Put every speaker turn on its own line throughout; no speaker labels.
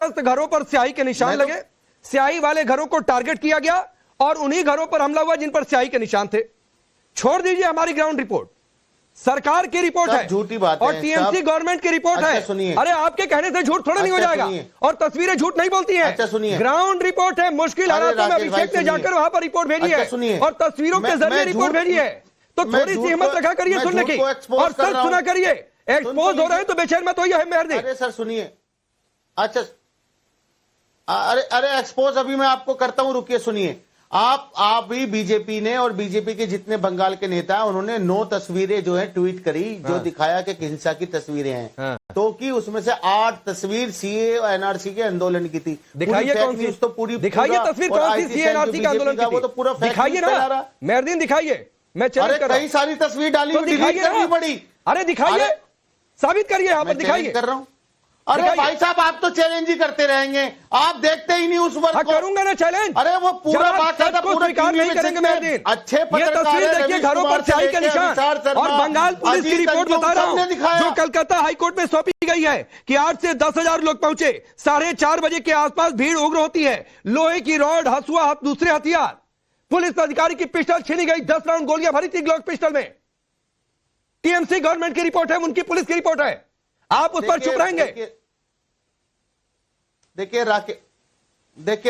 घरों पर स्याही के निशान लगे, स्याही वाले घरों को टारगेट किया गया और उन्हीं घरों पर हमला हुआ जिन पर स्याही के निशान थे। छोड़ दीजिए हमारी ग्राउंड रिपोर्ट, सरकार की रिपोर्ट है,
झूठी बात
और टीएमसी गवर्नमेंट की रिपोर्ट है। अरे आपके कहने से झूठ थोड़ा नहीं हो जाएगा, और तस्वीरें झूठ नहीं बोलती हैं। ग्राउंड रिपोर्ट है, मुश्किल हालातों में अभिषेक ने जाकर वहां पर रिपोर्ट भेजी है और तस्वीरों के जरिए रिपोर्ट भेजी है। तो थोड़ी सी हिम्मत रखा करिए सुनने की, और सच सुना करिए। एक्सपोज हो रहे हैं तो बेचैन मत होइए मेहरदी।
अरे सर सुनिए, अच्छा अरे एक्सपोज अभी मैं आपको करता हूं, रुकिए सुनिए। आप भी बीजेपी ने और बीजेपी के जितने बंगाल के नेता हैं उन्होंने 9 तस्वीरें जो है ट्वीट करी, जो दिखाया कि हिंसा की तस्वीरें हैं, तो कि उसमें से 8 तस्वीर सीए और एनआरसी के आंदोलन की थी।
दिखाइए कौन सी, तो पूरी दिखाइए तस्वीर कौन सी सीए एनआरसी के आंदोलन की थी, वो तो पूरा दिखाइए ना मेहरदीन, दिखाइए। मैं चैलेंज कर रहा हूं,
कई सारी तस्वीर डाली हुई, डिलीट करनी पड़ी।
अरे दिखाइए, साबित करिए, यहाँ पर दिखाइए।
कर रहा हूं। अरे भाई साहब आप तो चैलेंज ही करते रहेंगे, आप देखते ही नहीं उस वर्ग को।
करूंगा ना चैलेंज।
अरे वो पूरा बाकायदा पूरा
स्वीकार नहीं करेंगे मेहरदीन।
अच्छे
तस्वीर देखिए, घरों पर स्याही के निशान, और बंगाल पुलिस की रिपोर्ट बता रहा हूं जो कलकत्ता हाईकोर्ट में सौंपी गई है कि 8 से 10,000 लोग पहुंचे। 4:30 बजे के आसपास भीड़ उग्र होती है, लोहे की रॉड, हसुआ, दूसरे हथियार, पुलिस अधिकारी की पिस्टल छीनी गई, 10 राउंड गोलियां भरी थी ग्लॉक पिस्टल में। टीएमसी गवर्नमेंट की रिपोर्ट है, उनकी पुलिस की रिपोर्ट है, आप उस पर चुप रहेंगे?
देखिए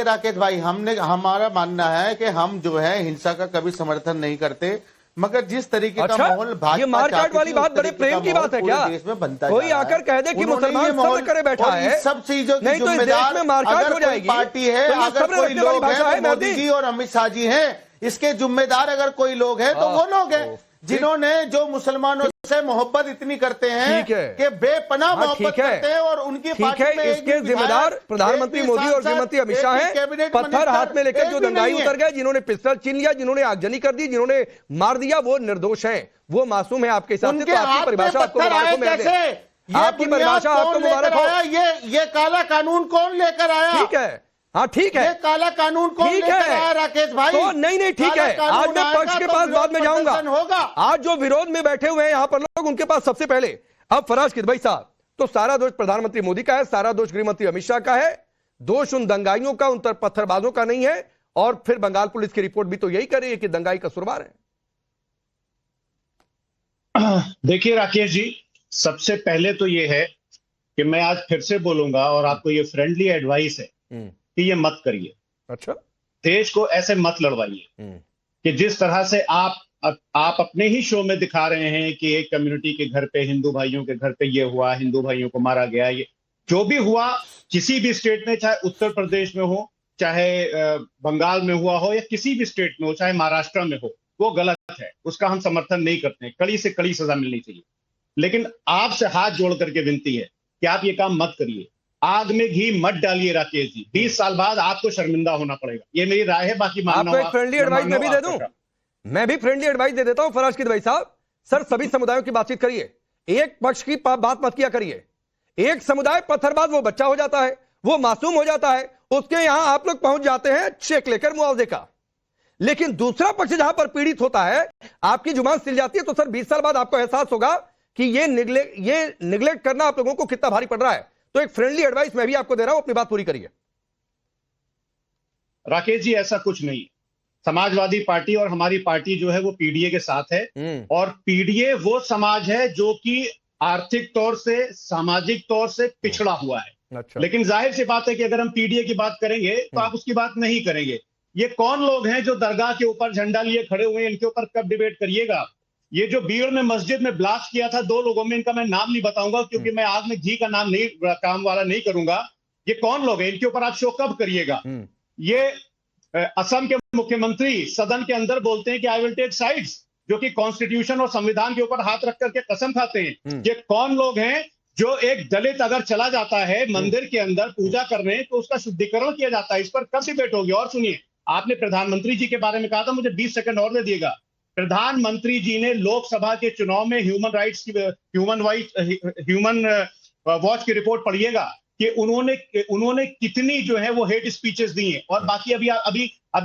राकेश भाई, हमारा मानना है कि हम जो है हिंसा का कभी समर्थन नहीं करते, मगर जिस तरीके का माहौल
ये मारकाट वाली बात बड़े प्रेम की बात है क्या?
देश में बनता
कोई आकर कह दे कि मुसलमान सब्र करे बैठा है,
सब चीजों की
नहीं तो इस देश में मारकाट हो जाएगी।
पार्टी है, अगर कोई लोग हैं, मोदी जी और अमित शाह जी हैं, इसके जिम्मेदार अगर कोई लोग हैं तो वो लोग हैं जिन्होंने जो मुसलमानों से मोहब्बत इतनी करते हैं कि बेपनाह मोहब्बत करते हैं, और उनकी पार्टी में
इसके जिम्मेदार प्रधानमंत्री मोदी और गृहमंत्री अमित शाह हैं। पत्थर हाथ में लेकर जो दंगाई उतर गए, जिन्होंने पिस्टल छीन लिया, जिन्होंने आगजनी कर दी, जिन्होंने मार दिया, वो निर्दोष हैं, वो मासूम है आपके हिसाब से। तो आपकी परिभाषा आपको मुबारक हो, आपकी परिभाषा आपको मुबारक हो।
ये काला कानून कौन लेकर आया?
ठीक है, हाँ ठीक है,
ये काला कानून कौन लेकर आया राकेश भाई?
तो नहीं ठीक है, आज मैं पक्ष के पास बाद में जाऊंगा। आज जो विरोध में बैठे हुए हैं यहाँ पर लोग, उनके पास सबसे पहले अब फराज किदवई साहब, तो सारा दोष प्रधानमंत्री मोदी का है, सारा दोष गृहमंत्री अमित शाह का है, दोष उन दंगाइयों का, उन पत्थरबाजों का नहीं है। और फिर बंगाल पुलिस की रिपोर्ट भी तो यही कर रही है कि दंगाई कसूरवार है।
देखिए राकेश जी, सबसे पहले तो ये है कि मैं आज फिर से बोलूंगा, और आपको ये फ्रेंडली एडवाइस है कि ये मत करिए।
अच्छा,
देश को ऐसे मत लड़वाइए कि जिस तरह से आप अपने ही शो में दिखा रहे हैं कि एक कम्युनिटी के घर पे, हिंदू भाइयों के घर पे ये हुआ, हिंदू भाइयों को मारा गया। ये जो भी हुआ किसी भी स्टेट में, चाहे उत्तर प्रदेश में हो, चाहे बंगाल में हुआ हो, या किसी भी स्टेट में हो, चाहे महाराष्ट्र में हो, वो गलत है, उसका हम समर्थन नहीं करते हैं। कड़ी से कड़ी सजा मिलनी चाहिए। लेकिन आपसे हाथ जोड़ करके विनती है कि आप ये काम मत करिए। आग में घी मत डालिए राकेश जी, 20 साल बाद आपको शर्मिंदा होना पड़ेगा। ये मेरी राय है, बाकी
आपको एक फ्रेंडली एडवाइस मैं भी दे दूं, मैं भी फ्रेंडली एडवाइस दे देता हूं फराज किदवई साहब। सर, सभी समुदायों की बातचीत करिए, एक पक्ष की बात मत किया करिए। एक समुदाय पत्थरबाज, वो बच्चा हो जाता है, वो मासूम हो जाता है, उसके यहां आप लोग पहुंच जाते हैं चेक लेकर मुआवजे का। लेकिन दूसरा पक्ष जहां पर पीड़ित होता है, आपकी जुबान सिल जाती है, तो सर 20 साल बाद आपको एहसास होगा कि ये निगलेक्ट करना आप लोगों को कितना भारी पड़ रहा है। तो एक फ्रेंडली एडवाइस मैं भी आपको दे रहा हूं, अपनी बात पूरी करिए।
राकेश जी, ऐसा कुछ नहीं। समाजवादी पार्टी और हमारी पार्टी जो है वो पीडीए के साथ है, और पीडीए वो समाज है जो कि आर्थिक तौर से, सामाजिक तौर से पिछड़ा हुआ है।
अच्छा।
लेकिन जाहिर सी बात है कि अगर हम पीडीए की बात करेंगे तो आप उसकी बात नहीं करेंगे। ये कौन लोग हैं जो दरगाह के ऊपर झंडा लिए खड़े हुए हैं? इनके ऊपर कब डिबेट करिएगा। ये जो बीड़ में मस्जिद में ब्लास्ट किया था 2 लोगों में, इनका मैं नाम नहीं बताऊंगा क्योंकि मैं आग में घी का नाम नहीं, काम वाला नहीं करूंगा। ये कौन लोग हैं? इनके ऊपर आप शो कब करिएगा? ये असम के मुख्यमंत्री सदन के अंदर बोलते हैं कि आई विल टेक साइड्स, जो कि कॉन्स्टिट्यूशन और संविधान के ऊपर हाथ रख करके कसम खाते हैं। ये कौन लोग हैं जो एक दलित अगर चला जाता है मंदिर के अंदर पूजा करने तो उसका शुद्धिकरण किया जाता है? इस पर कब डिबेट होगी? और सुनिए, आपने प्रधानमंत्री जी के बारे में कहा था, मुझे 20 सेकंड और दे दिएगा। प्रधानमंत्री जी ने लोकसभा के चुनाव में ह्यूमन वॉच की रिपोर्ट पढ़िएगा कि उन्होंने कितनी जो है वो हेट स्पीचेस दी हैं। और बाकी अभी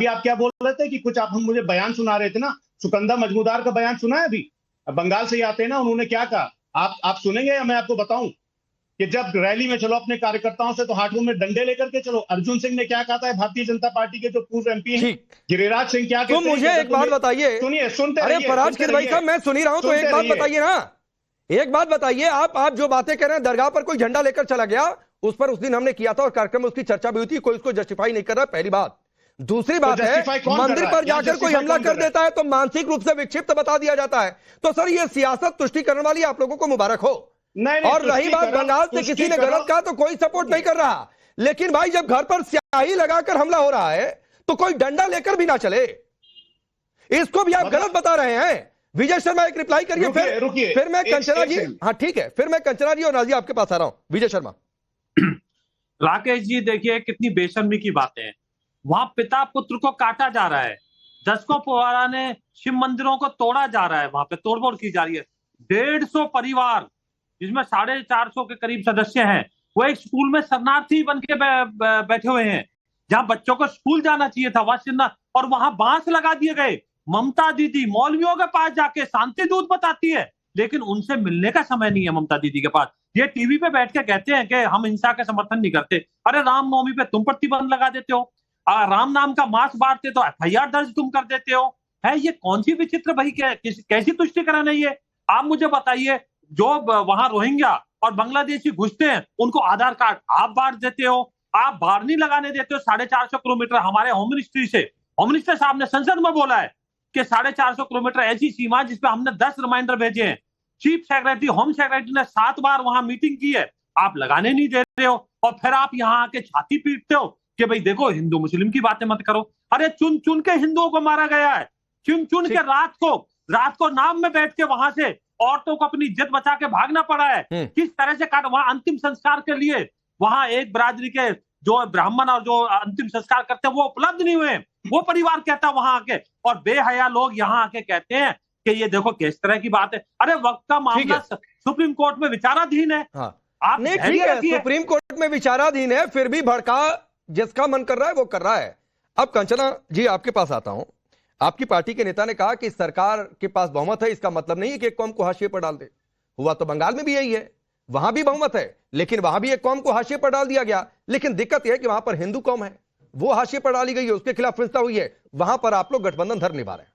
आप क्या बोल रहे थे कि कुछ आप मुझे बयान सुना रहे थे ना, सुकंदा मजमूदार का बयान सुना है? अभी बंगाल से ही आते हैं ना, उन्होंने क्या कहा, आप सुनेंगे या मैं आपको बताऊं? कि जब रैली में चलो अपने कार्यकर्ताओं से तो हाथों में डंडे लेकर के चलो। अर्जुन सिंह ने क्या कहा था, भारतीय जनता पार्टी के जो पूर्व एमपी हैं, गिरिराज सिंह क्या कहते हैं?
तो मुझे एक बात बताइए,
सुनिए, सुनते
अरे
रहिए,
फराज किदवई साहब मैं सुन ही रहा हूं, तो एक बात बताइए ना, एक बात बताइए, आप जो बातें कह रहे हैं, दरगाह पर कोई झंडा लेकर चला गया, उस पर उस दिन हमने किया था और कार्यक्रम में उसकी चर्चा भी हुई थी, कोई उसको जस्टिफाई नहीं कर रहा, पहली बात। दूसरी बात है, मंदिर पर जाकर कोई हमला कर देता है तो मानसिक रूप से विक्षिप्त बता दिया जाता है। तो सर ये सियासत तुष्टिकरण वाली आप लोगों को मुबारक हो। और रही बात बंगाल से किसी ने गलत कहा तो कोई सपोर्ट नहीं कर रहा, लेकिन भाई जब घर पर स्याही लगाकर हमला हो रहा है तो कोई डंडा लेकर भी ना चले, इसको भी आप गलत बता रहे हैं। विजय शर्मा एक रिप्लाई करिए, फिर मैं कंचना जी, हाँ ठीक है, फिर मैं कंचना जी और नाजी आपके पास आ रहा हूं। विजय शर्मा।
राकेश जी देखिए कितनी बेशर्मी की बातें हैं, वहां पिता पुत्र को काटा जा रहा है, दशकों पुराने शिव मंदिरों को तोड़ा जा रहा है, वहां पे तोड़फोड़ की जा रही है। 150 परिवार जिसमें 450 के करीब सदस्य हैं, वो एक स्कूल में शरणार्थी बन के बैठे हुए हैं, जहां बच्चों को स्कूल जाना चाहिए था, और वहां बांस लगा दिए गए। ममता दीदी मौलवियों के पास जाके शांति दूत बताती है, लेकिन उनसे मिलने का समय नहीं है ममता दीदी के पास। ये टीवी पे बैठ के कहते हैं कि हम हिंसा का समर्थन नहीं करते। अरे रामनवमी पे तुम प्रतिबंध लगा देते हो, राम नाम का मांस बांटते तो FIR दर्ज तुम कर देते हो। है ये कौन सी विचित्र भाई, कैसी तुष्टिकरण है ये? आप मुझे बताइए, जो वहां रोहिंग्या और बांग्लादेशी घुसते हैं उनको आधार कार्ड आप बांट देते हो, आप बाहर नहीं लगाने देते हो 450 किलोमीटर। हमारे होम मिनिस्टर साहब ने संसद में बोला है कि 450 किलोमीटर ऐसी सीमा जिसपे हमने 10 रिमाइंडर भेजे हैं। चीफ सेक्रेटरी, होम सेक्रेटरी ने 7 बार वहां मीटिंग की है, आप लगाने नहीं दे रहे हो, और फिर आप यहाँ आके छाती पीटते हो कि भाई देखो हिंदू मुस्लिम की बातें मत करो। अरे चुन चुन के हिंदुओं को मारा गया है, चुन चुन के रात को नाम में बैठ के वहां से औरतों को अपनी इज्जत बचा के भागना पड़ा है। किस तरह से काट, वहां अंतिम संस्कार के लिए वहां एक बिरादरी के जो ब्राह्मण और जो अंतिम संस्कार करते हैं वो उपलब्ध नहीं हुए। वो परिवार कहता है वहां आके, और बेहया लोग यहाँ आके कहते हैं कि ये देखो किस तरह की बात है। अरे वक्त का मामला सुप्रीम कोर्ट में विचाराधीन है।
आप नहीं, ठीक है, सुप्रीम कोर्ट में विचाराधीन है, फिर भी भड़का जिसका मन कर रहा है वो कर रहा है। अब कंचना जी आपके पास आता हूं, आपकी पार्टी के नेता ने कहा कि सरकार के पास बहुमत है, इसका मतलब नहीं है कि एक कौम को हाशिए पर डाल दे। हुआ तो बंगाल में भी यही है, वहां भी बहुमत है, लेकिन वहां भी एक कौम को हाशिए पर डाल दिया गया। लेकिन दिक्कत यह है कि वहां पर हिंदू कौम है, वो हाशिए पर डाली गई है, उसके खिलाफ फैसला हुई है, वहां पर आप लोग गठबंधन धर्म निभा रहे हैं।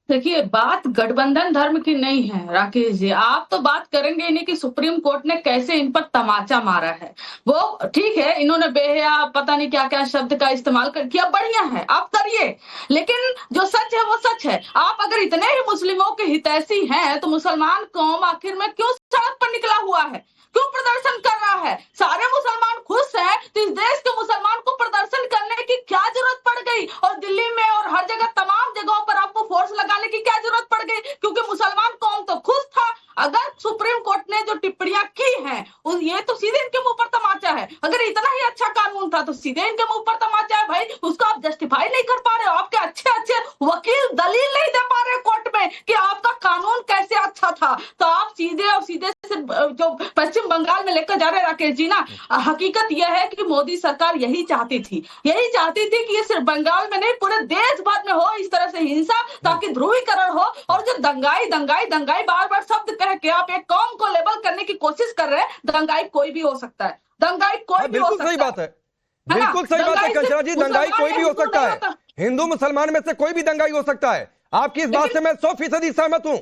देखिए बात गठबंधन धर्म की नहीं है राकेश जी, आप तो बात करेंगे नहीं कि सुप्रीम कोर्ट ने कैसे इन पर तमाचा मारा है। वो ठीक है, इन्होंने बेहया पता नहीं क्या क्या शब्द का इस्तेमाल किया, बढ़िया है, आप करिए, लेकिन जो सच है वो सच है। आप अगर इतने ही मुस्लिमों के हितैषी हैं तो मुसलमान कौम आखिर में क्यों सड़क पर निकला हुआ है, क्यों प्रदर्शन कर रहा है? सारे मुसलमान खुश हैं तो इस देश के मुसलमान को प्रदर्शन करने की क्या जरूरत पड़ गई? और दिल्ली में और हर जगह तमाम जगहों पर आपको फोर्स लगाने की क्या जरूरत पड़ गई? क्योंकि मुसलमान कौम तो खुश था। अगर सुप्रीम कोर्ट ने जो टिप्पणियां की हैं ये तो सीधे इनके मुंह पर तमाचा है। अगर इतना ही अच्छा कानून था तो सीधे इनके मुंह पर तमाचा है भाई, उसको आप जस्टिफाई नहीं कर पा रहे हो। आपके अच्छे अच्छे वकील दलील नहीं दे पा रहे कोर्ट में कि आपका कानून कैसे अच्छा था, तो आप सीधे और सीधे से जो पश्चिम बंगाल में लेकर जा रहे राकेश जी ना, हकीकत यह है कि मोदी सरकार यही चाहती थी कि ये सिर्फ बंगाल में नहीं पूरे देश भर में हो इस तरह से हिंसा, ताकि ध्रुवीकरण हो। और जो दंगाई बार बार शब्द कह के आप एक कौम को लेबल करने की कोशिश कर रहे हैं, दंगाई कोई भी हो सकता है, दंगाई कोई भी हो सकता है।
सही बात है, बिल्कुल सही बात है कंचना जी, दंगाई कोई भी हो सकता है, हिंदू मुसलमान में से कोई भी दंगाई हो सकता है। आपकी इस बात से मैं 100% सहमत हूं,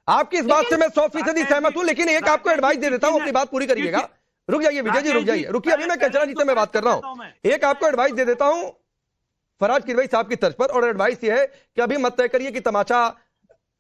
आपकी इस बात से मैं 100% सहमत हूं, लेकिन एक आपको एडवाइस दे देता हूं, अपनी बात पूरी करिएगा। रुक जाइए विजय जी, रुक जाइए, रुकिए, अभी मैं कंचना जी से मैं बात कर रहा हूं। एक आपको एडवाइस दे देता हूं फराज किदवई साहब की तर्ज पर, और एडवाइस ये है कि अभी मत तय करिए कि तमाचा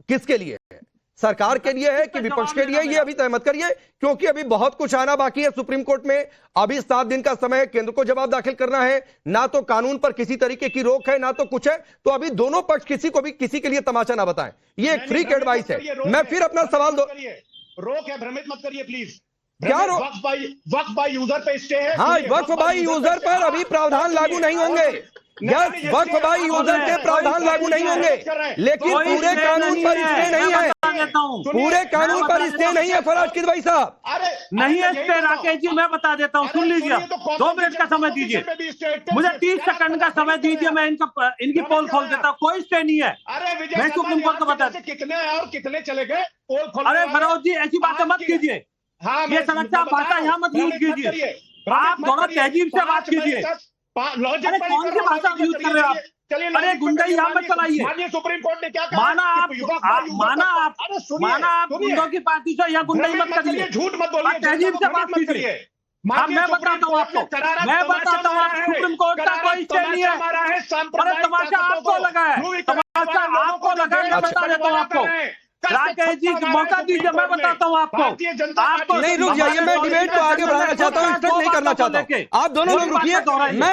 किसके लिए है, सरकार के लिए है कि विपक्ष के लिए, ये अभी तय मत करिए, क्योंकि अभी बहुत कुछ आना बाकी है सुप्रीम कोर्ट में। अभी 7 दिन का समय है, केंद्र को जवाब दाखिल करना है, ना तो कानून पर किसी तरीके की रोक है ना तो कुछ है। तो अभी दोनों पक्ष किसी को भी किसी के लिए तमाचा ना बताएं, ये एक फ्री एडवाइस है। मैं फिर अपना सवाल
रोक है, भ्रमित मत करिए प्लीज।
क्या
वक्फ बाय यूजर पे स्टे है।
हाँ, वक्फ बाय यूजर पर अभी प्रावधान लागू नहीं होंगे, वक्फ बाय यूजर के प्रावधान लागू नहीं होंगे, लेकिन पूरे कानून पर स्टे नहीं है, पूरे कानून पर स्टे नहीं है फराज किदवई साहब।
नहीं है स्टे राकेश जी, मैं बता देता हूँ, सुन लीजिए, 2 मिनट का समय दीजिए मुझे, 30 सेकंड का समय दीजिए, मैं इनकी पोल खोल देता हूँ। कोई स्टे नहीं है, मैं सुप्रीम कोर्ट को बता,
कितने और कितने चले गए पोल खोल।
अरे फरोज जी ऐसी बातें मत कीजिए,
हाँ,
ये समीक्षा भाषा यहाँ मत यूज कीजिए। आप थोड़ा तहजीब से बात कीजिए।
लॉजिक
अरे कौन सी भाषा यूज कर रहे हो आप? अरे गुंडई यहाँ मत चलाइए।
माननीय सुप्रीम कोर्ट ने क्या कहा?
माना आप गुंडों की पार्टी से या गुंडई मत करिए,
झूठ मत बोलिए,
तहजीब से बात कीजिए। मैं बताता हूँ आपको, सुप्रीम कोर्ट का कोई स्टे नहीं है। अरे तमाशा आपको लगा है, तमाशा आपको लगा है। मैं बता देता हूँ आपको, राकेश जी मौका दीजिए, मैं बताता हूँ आपको।
नहीं, रुक जाइए, मैं डिबेट को आगे बढ़ाना चाहता हूँ, स्ट्रेट नहीं करना चाहता हूँ। आप दोनों लोग रुकिए,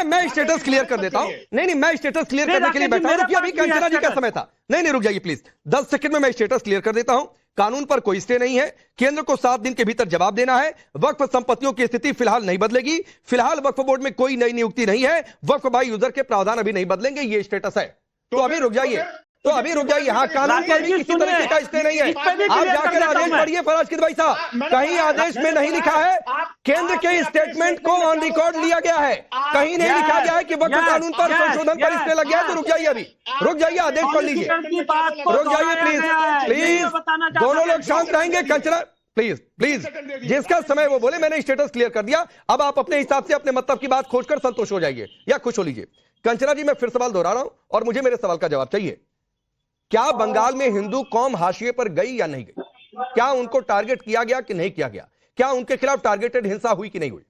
मैं स्टेटस क्लियर कर देता हूँ। नहीं, मैं स्टेटस क्लियर करने के लिए बैठा हूँ। रुकिए, अभी कंचना जी का समय था। नहीं, रुक जाइए प्लीज, 10 सेकंड में मैं स्टेटस क्लियर कर देता हूं। कानून पर कोई स्टे नहीं है। केंद्र को 7 दिन के भीतर जवाब देना है। वक्फ संपत्तियों की स्थिति फिलहाल नहीं बदलेगी। फिलहाल वक्फ बोर्ड में कोई नई नियुक्ति नहीं है। वक्फ बाई यूजर के प्रावधान अभी नहीं बदलेंगे, ये स्टेटस है। तो अभी रुक जाइए, हाँ, कानून पर भी किसी तरीके का स्टे नहीं है। आप जाकर आदेश पढ़िए फराज भाई साहब, कहीं आदेश में नहीं लिखा है। केंद्र के स्टेटमेंट को ऑन रिकॉर्ड लिया गया है, कहीं नहीं लिखा गया है कि वक्फ कानून पर संशोधन पर स्टे लग गया है। तो रुक जाइए, अभी रुक जाइए, आदेश पढ़ लीजिए, रुक जाइए प्लीज, दोनों लोग शांत रहेंगे। कंचना प्लीज, जिसका समय वो बोले, मैंने स्टेटस क्लियर कर दिया। अब आप अपने हिसाब से अपने मतलब की बात खोजकर संतुष्ट हो जाइए या खुश हो लीजिए। कंचना जी, मैं फिर सवाल दोहरा रहा हूं और मुझे मेरे सवाल का जवाब चाहिए। क्या बंगाल में हिंदू कौम हाशिए पर गई या नहीं गई? क्या उनको टारगेट किया गया कि नहीं किया गया? क्या उनके खिलाफ टारगेटेड हिंसा हुई कि नहीं हुई?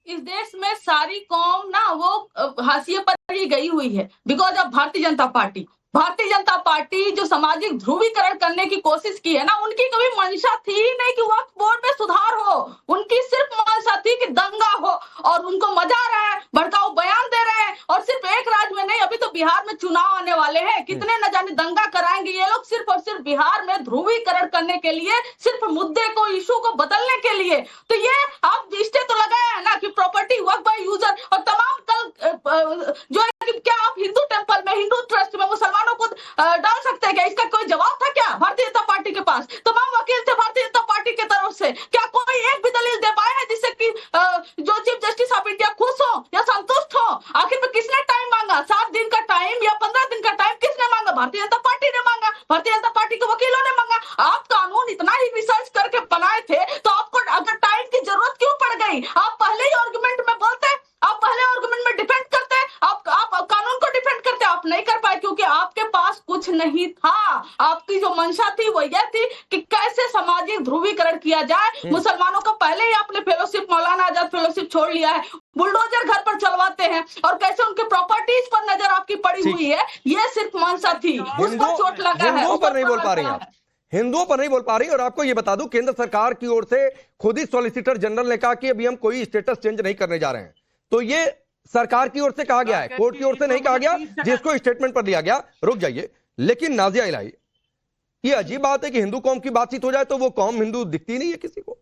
इस देश में सारी कौम ना वो हाशिए पर ही गई हुई है because of Bharatiya Janata party जो सामाजिक ध्रुवीकरण करने की कोशिश की है ना, उनकी कभी मंशा थी ही नहीं कि वक्फ बोर्ड में सुधार हो। उनकी सिर्फ मंशा थी कि दंगा हो, और उनको मजा आ रहा है, भड़काऊ बयान दे रहे हैं। और सिर्फ एक राज्य में नहीं, अभी तो बिहार में चुनाव आने वाले हैं, कितने न जाने दंगा कराएंगे ये लोग, सिर्फ और सिर्फ बिहार में ध्रुवीकरण करने के लिए, सिर्फ मुद्दे को, इशू को बदलने के लिए। तो ये आप रिश्ते तो लगाए हैं ना कि प्रॉपर्टी वक्फ बाय यूजर और तमाम कल जो है कि क्या आप हिंदू टेंपल में, हिंदू ट्रस्ट में मुसलमानों को डाल सकते हैं क्या? इसका कोई जवाब था क्या भारतीय जनता पार्टी के पास? तमाम वकील थे भारतीय जनता पार्टी की तरफ से, क्या कोई एक भी दलील दे पाए हैं जिससे कि जो चीफ जस्टिस ऑफ इंडिया खुश हो या संतुष्ट हो? आखिर में किसने टाइम मांगा? 7 दिन का टाइम या 15 दिन का टाइम किसने मांगा? भारतीय जनता पार्टी ने मांगा, भारतीय जनता पार्टी के वकीलों ने मांगा। आप कानून इतना ही रिसर्च करके बनाए थे तो आपको अगर टाइम की जरूरत क्यों पड़ गई? आप पहले ही आर्गुमेंट में बोलते, आप पहले आर्गुमेंट में डिफेंड करते, आप कानून को डिफेंड करते। आप नहीं कर पाए क्योंकि आपके पास कुछ नहीं था। आपकी जो मंशा थी वो यह थी कि कैसे सामाजिक ध्रुवीकरण किया जाए। मुसलमानों का पहले ही आपने फेलोशिप, मौलाना आजाद फेलोशिप छोड़ लिया है, बुलडोजर घर पर चलवाते हैं, और कैसे उनके प्रॉपर्टीज पर नजर आपकी पड़ी हुई है। ये सिर्फ मंशा थी, उस पर चोट लगा है।
हिंदुओं पर नहीं बोल पा रही हैं आप, हिंदुओं पर नहीं बोल पा रही। और आपको ये बता दूं, केंद्र सरकार की ओर से खुद ही सॉलिसिटर जनरल ने कहा कि अभी हम कोई स्टेटस चेंज नहीं करने जा रहे हैं। तो ये सरकार की ओर से कहा गया है, कोर्ट की ओर से नहीं कहा गया, जिसको स्टेटमेंट पर लिया गया। रुक जाइए, लेकिन नाजिया इलाही, ये अजीब बात है कि हिंदू कौम की बातचीत हो जाए तो वो कौम हिंदू दिखती नहीं है किसी को।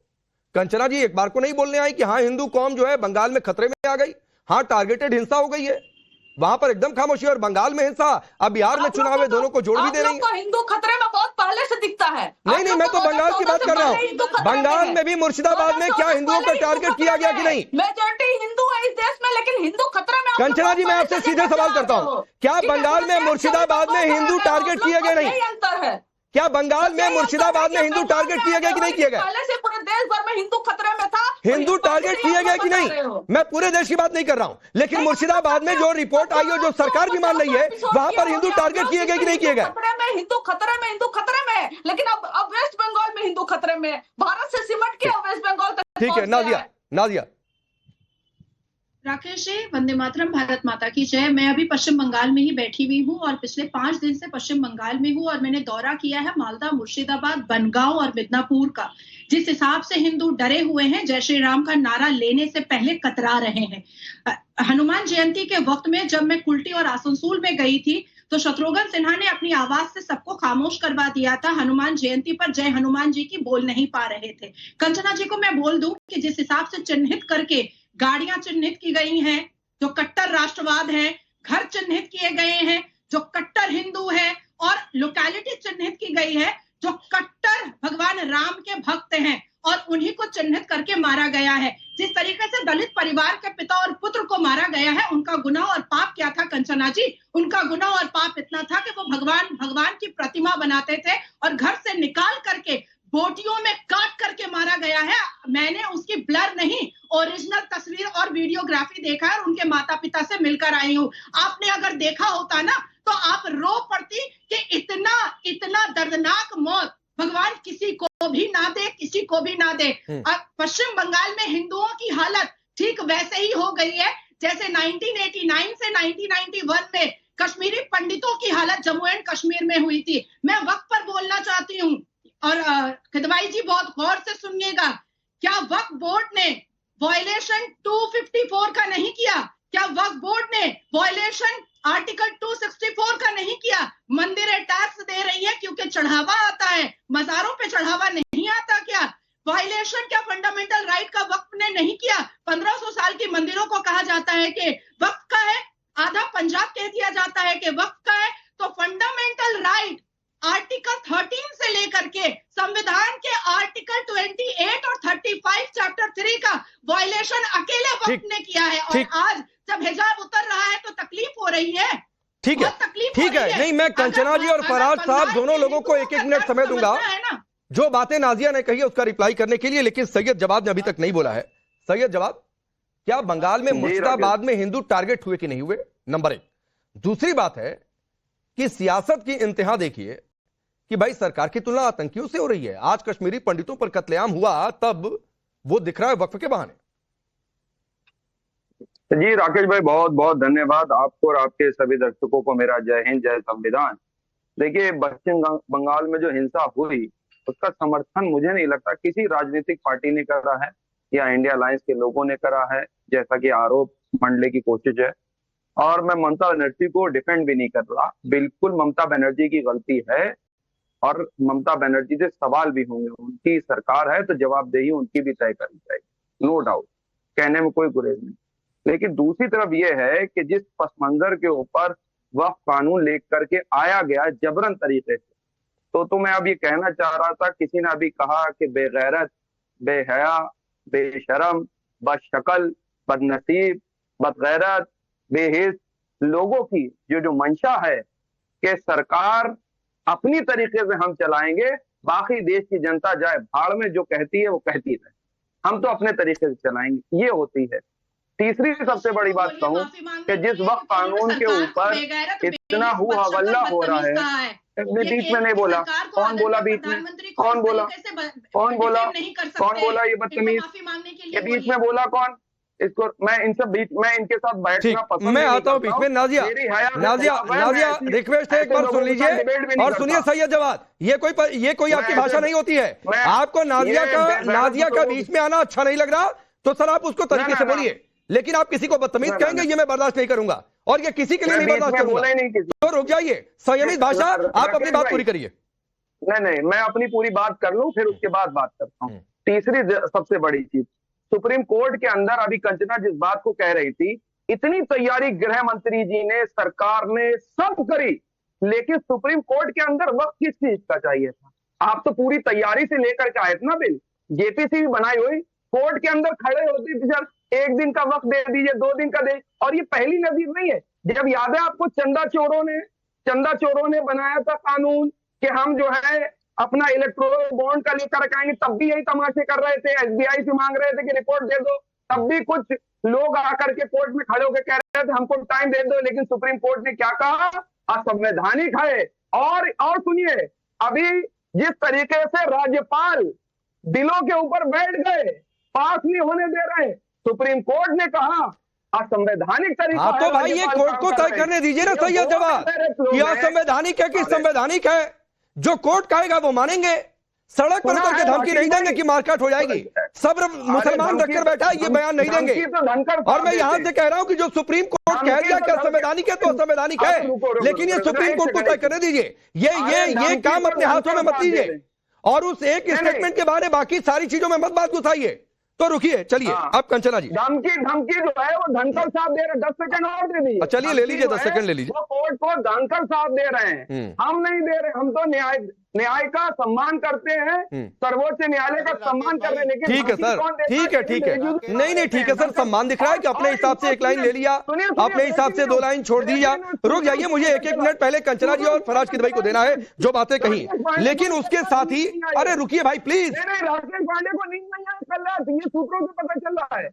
कंचना जी एक बार को नहीं बोलने आई कि हाँ हिंदू कौम जो है बंगाल में खतरे में आ गई, हाँ टारगेटेड हिंसा हो गई है, वहां पर एकदम खामोशी। और बंगाल में हिंसा, अब बिहार में चुनाव है, दोनों को जोड़ भी दे रही है।
हिंदू खतरे में बहुत पहले से दिखता है।
नहीं, मैं तो बंगाल की बात कर रहा हूँ। बंगाल में भी मुर्शिदाबाद में क्या हिंदुओं को टारगेट किया गया कि नहीं?
मेजॉरिटी हिंदू है इस देश में, लेकिन हिंदू खतरे में।
कंचना जी मैं आपसे सीधे सवाल करता हूँ, क्या बंगाल में मुर्शिदाबाद में हिंदू टारगेट किए गए नहीं?
अंतर है
क्या बंगाल में मुर्शिदाबाद में हिंदू टारगेट किए गए कि नहीं किए गए?
पहले से पूरे देश भर में हिंदू खतरे में था।
हिंदू टारगेट किए गए कि नहीं? मैं पूरे देश की बात नहीं कर रहा हूं, लेकिन मुर्शिदाबाद में जो रिपोर्ट आई और जो सरकार भी मान रही है, वहां पर हिंदू टारगेट किए गए कि नहीं किए गए?
हिंदू खतरे में, लेकिन अब वेस्ट बंगाल में हिंदू खतरे में, भारत से सिमट के वेस्ट बंगाल तक।
ठीक है नाजिया।
राकेश जी, वंदे मातरम, भारत माता की जय। मैं अभी पश्चिम बंगाल में ही बैठी हुई हूँ और पिछले 5 दिन से पश्चिम बंगाल में हूँ और मैंने दौरा किया है मालदा, मुर्शिदाबाद, बनगांव और मिदनापुर का। जिस हिसाब से हिंदू डरे हुए हैं, जय श्री राम का नारा लेने से पहले कतरा रहे हैं। हनुमान जयंती के वक्त में जब मैं कुल्टी और आसनसोल में गई थी तो शत्रुघ्न सिन्हा ने अपनी आवाज से सबको खामोश करवा दिया था। हनुमान जयंती पर जय हनुमान जी की बोल नहीं पा रहे थे। कंचना जी को मैं बोल दूं कि जिस हिसाब से चिन्हित करके गाड़ियां चिन्हित की गई हैं, जो कट्टर राष्ट्रवाद है, घर चिन्हित किए गए हैं जो कट्टर हिंदू है, और लोकेलिटी चिन्हित की गई है जो कट्टर भगवान राम के भक्त हैं, और उन्हीं को चिन्हित करके मारा गया है। जिस तरीके से दलित परिवार के पिता और पुत्र को मारा गया है, उनका गुनाह और पाप क्या था कंचना जी? उनका गुनाह और पाप इतना था कि वो भगवान की प्रतिमा बनाते थे और घर से निकाल करके बोटियों में काट करके मारा गया है। मैंने उसकी ब्लर नहीं, ओरिजिनल तस्वीर और वीडियोग्राफी देखा है और उनके माता पिता से मिलकर आई हूँ। आपने अगर देखा होता ना तो आप रो पड़ती कि इतना दर्दनाक मौत भगवान किसी को भी ना दे, किसी को भी ना दे। पश्चिम बंगाल में हिंदुओं की हालत ठीक वैसे ही हो गई है जैसे 1989 से 1991 में कश्मीरी पंडितों की हालत जम्मू एंड कश्मीर में हुई थी। मैं वक्त पर बोलना चाहती हूँ और खिदवाई जी बहुत गौर से सुनिएगा। क्या वक्फ बोर्ड ने वायलेशन 254 का नहीं किया? क्या वक्फ बोर्ड ने वायलेशन आर्टिकल 264 का नहीं किया? मंदिरें टैक्स दे रही है क्योंकि चढ़ावा आता है, मजारों पे चढ़ावा नहीं आता क्या? वायलेशन क्या फंडामेंटल राइट का वक्फ ने नहीं किया? 1500 साल की मंदिरों को कहा जाता है कि वक्फ का है, आधा पंजाब कह दिया जाता है कि वक्फ का है। तो फंडामेंटल राइट आर्टिकल 13 से लेकर के संविधान के आर्टिकल 28 और 35 चैप्टर 3 का वायलेशन अकेले वक्त ने किया है। और आज जब हिजाब उतर रहा है तो तकलीफ हो रही है।
ठीक है, ठीक है। नहीं, मैं कंचना जी और फराज साहब दोनों लोगों को एक मिनट समय दूंगा जो बातें नाजिया ने कही है उसका रिप्लाई करने के लिए, लेकिन सैयद जवाब ने अभी तक नहीं बोला है। सैयद जवाब, क्या बंगाल में मुर्शिदाबाद में हिंदू टारगेट हुए कि नहीं हुए? नंबर 1। दूसरी बात है कि सियासत की इंतहा देखिए कि भाई सरकार की तुलना आतंकियों से हो रही है। आज कश्मीरी पंडितों पर कत्लेआम हुआ तब वो दिख रहा है वक्फ के बहाने।
जी राकेश भाई, बहुत बहुत धन्यवाद आपको और आपके सभी दर्शकों को मेरा जय हिंद, जय संविधान। देखिए, पश्चिम बंगाल में जो हिंसा हुई उसका समर्थन मुझे नहीं लगता किसी राजनीतिक पार्टी ने करा है या इंडिया अलायंस के लोगों ने करा है, जैसा कि आरोप मंडले की कोशिश है। और मैं ममता बनर्जी को डिफेंड भी नहीं कर रहा, बिल्कुल ममता बनर्जी की गलती है और ममता बनर्जी से सवाल भी होंगे। उनकी सरकार है तो जवाबदेही उनकी भी तय करनी चाहिए, नो डाउट, कहने में कोई गुरेज नहीं। लेकिन दूसरी तरफ यह है कि जिस पस मंजर के ऊपर वक्फ कानून लेकर के आया गया जबरन तरीके से, तो मैं अब ये कहना चाह रहा था, किसी ने अभी कहा कि बेगैरत, बेहया, बेशरम, बदशक्ल, बदनसीब, बदगैरत, बेहिस लोगों की जो मंशा है कि सरकार अपनी तरीके से हम चलाएंगे, बाकी देश की जनता जाए भाड़ में, जो कहती है वो कहती है, हम तो अपने तरीके से चलाएंगे, ये होती है। तीसरी सबसे बड़ी बात कहूं कि जिस वक्त कानून के ऊपर इतना हुआ हल्ला हो रहा है, बीच में नहीं बोला, कौन बोला बीच में, कौन बोला, कौन बोला, कौन बोला ये बदतमीज, ये बीच में बोला कौन? इसको मैं इनसे बीच में इनके साथ बैठना पसंद
मैं आता हूँ बीच में। नाजिया रिक्वेस्ट है, एक बार सुन लीजिए और सुनिए सैयद जवाद। ये कोई आपकी भाषा नहीं होती है। आपको नाजिया का बीच में आना अच्छा नहीं लग रहा तो सर आप उसको तरीके से बोलिए, लेकिन आप किसी को बदतमीज कहेंगे ये मैं बर्दाश्त नहीं करूंगा और ये किसी के लिए नहीं बर्दाश्त करूंगा। तो रुक जाइए, संयमित भाषा, आप अपनी बात पूरी करिए।
नहीं, मैं अपनी पूरी बात कर लूं फिर उसके बाद बात करता हूँ। तीसरी सबसे बड़ी चीज, सुप्रीम कोर्ट के अंदर अभी कंचना जिस बात को कह रही थी, इतनी तैयारी गृह मंत्री जी ने, सरकार ने सब करी, लेकिन सुप्रीम कोर्ट के अंदर वक्त किस चीज का चाहिए था? आप तो पूरी तैयारी से लेकर के आए थे ना बिल, जेपीसी भी बनाई हुई, कोर्ट के अंदर खड़े होते थे, सर 1 दिन का वक्त दे दीजिए, 2 दिन का दे। और ये पहली नजीर नहीं है। जब याद है आपको, चंदा चोरों ने बनाया था कानून कि हम जो है अपना इलेक्ट्रोल बॉन्ड का लेकर आएंगे, तब भी यही तमाशे कर रहे थे, एसबीआई से मांग रहे थे कि रिपोर्ट दे दो, तब भी कुछ लोग आकर के कोर्ट में खड़े होकर कह रहे थे हमको टाइम दे दो, लेकिन सुप्रीम कोर्ट ने क्या कहा? असंवैधानिक है। और सुनिए, अभी जिस तरीके से राज्यपाल बिलों के ऊपर बैठ गए, पास नहीं होने दे रहे, सुप्रीम कोर्ट ने कहा असंवैधानिक तरीका।
हाँ तो भाई ये कोर्ट को तय करने दीजिए ना सैयद जवाब, कि असंवैधानिक है कि संवैधानिक है। जो कोर्ट कहेगा वो मानेंगे। सड़क पर उतर के धमकी नहीं देंगे कि मारकाट हो जाएगी। सब्र मुसलमान रखकर बैठा है, ये बयान नहीं देंगे। और मैं यहां से कह रहा हूं कि जो सुप्रीम कोर्ट कह दिया कि असंवैधानिक है तो असंवैधानिक है, लेकिन ये सुप्रीम कोर्ट को तय करने दीजिए। ये काम अपने हाथों में मत लीजिए और उस एक स्टेटमेंट के बारे बाकी सारी चीजों में मत बात घुसाइए। तो रुकिए, चलिए अब कंचना जी।
धमकी जो है वो धनखड़ साहब दे रहे हैं, 10 सेकंड और दे दीजिए।
चलिए ले लीजिए, 10 सेकंड ले लीजिए।
वो कोर्ट को धनखड़ साहब दे रहे हैं, हम नहीं दे रहे। हम तो न्याय का सम्मान करते हैं, सर्वोच्च न्यायालय का सम्मान कर रहे हैं। लेकिन
ठीक है सर, ठीक है, ठीक है, नहीं ठीक है सर, सम्मान दिख रहा है कि अपने हिसाब से एक लाइन ले लिया, अपने हिसाब से 2 लाइन छोड़ दी, या रुक जाइए, मुझे 1-1 मिनट पहले कंचना जी और फराज किदवई को देना है जो बातें कही, लेकिन उसके साथ ही, अरे रुकिए भाई प्लीज।
राकेश पांडे को नींद नहीं आ, ये सूत्रों से पता चल रहा है।